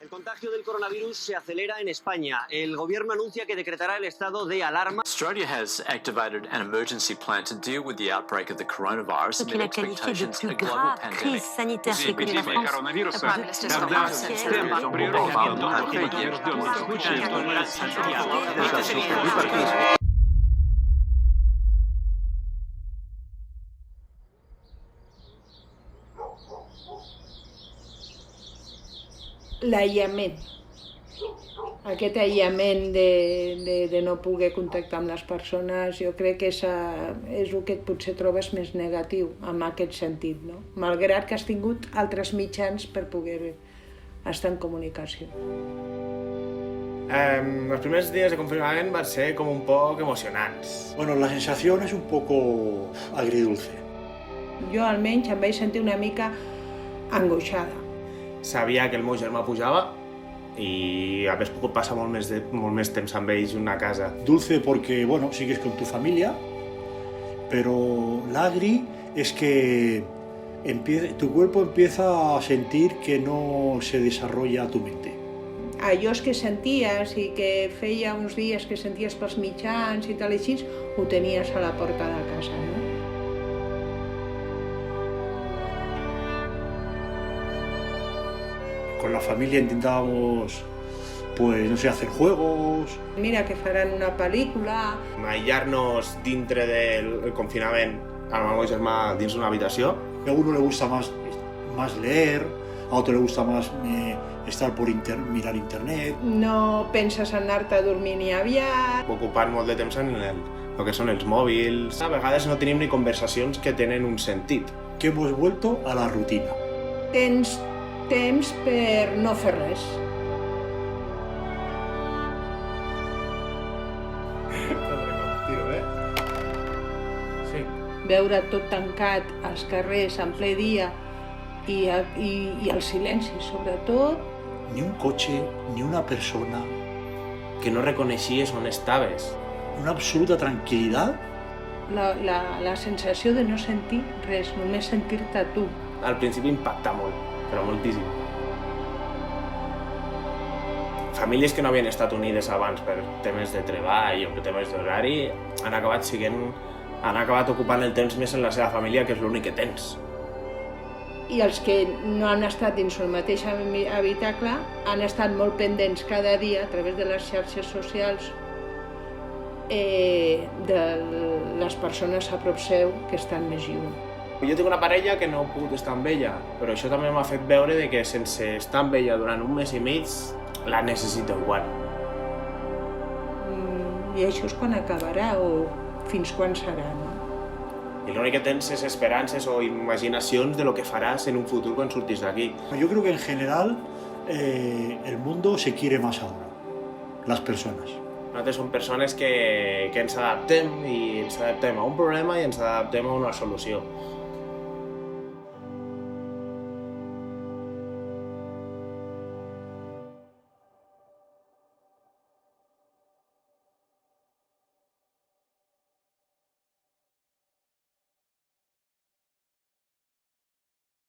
El contagio del coronavirus se acelera en España. El gobierno anuncia que decretará el estado de alarma. Australia has activated an emergency plan to deal with the outbreak of the coronavirus amid expectations of a global pandemic. Sanitaire que connaît la France. L'aïllament. Aquest aïllament de no poder contactar amb les persones, jo crec que és el que potser trobes més negatiu en aquest sentit, no? Malgrat que has tingut altres mitjans per poder estar en comunicació. Los primeros días de confinamiento van a ser como un poco emocionantes. Bueno, la sensación es un poco agridulce. Jo almenys em vaig sentir una mica angoixada. Sabia que el meu germà pujava y haver pogut passar molt més temps amb ells en una casa. Dulce porque, bueno, sigues con tu familia, pero l'agri es que tu cuerpo empieza a sentir que no se desarrolla tu mente. Allò que senties i que feia uns dies que senties pels mitjans i tal i així, ho tenies a la porta de casa, no? Con la familia intentábamos, pues, no sé, hacer juegos. Mira que faran una pel·lícula. Aïllar-nos dintre del confinament amb el meu germà dins d'una habitació. A uno le gusta más leer, a otro le gusta más estar mirar internet. No penses en anar-te a dormir ni aviat. Ocupant molt de temps en el que són els mòbils. A vegades no tenim ni conversacions que tenen un sentit. Que hemos vuelto a la rutina. Tens temps per no fer res. Veure tot tancat als carrers en ple dia i el silenci, sobretot. Ni un cotxe, ni una persona. Que no reconeixies on estaves. Una absoluta tranquil·litat. La sensació de no sentir res, només sentir-te tu. Al principi impacta molt, però moltíssim. Famílies que no havien estat unides abans per temes de treball o per temes d'horari han acabat ocupant el temps més en la seva família, que és l'únic que tens. I els que no han estat dins el mateix habitacle han estat molt pendents cada dia a través de les xarxes socials de les persones a prop seu que estan més lluny. Jo tinc una parella que no he pogut estar amb ella, però això també m'ha fet veure que sense estar amb ella durant un mes i mig la necessito igual. I això és quan acabarà o fins quan serà, no? I l'únic que tens és esperances o imaginacions de lo que faràs en un futur quan surtis d'aquí. Yo creo que en general el mundo se quiere más ahora, las personas. Nosaltres som persones que ens adaptem i ens adaptem a un problema i ens adaptem a una solució.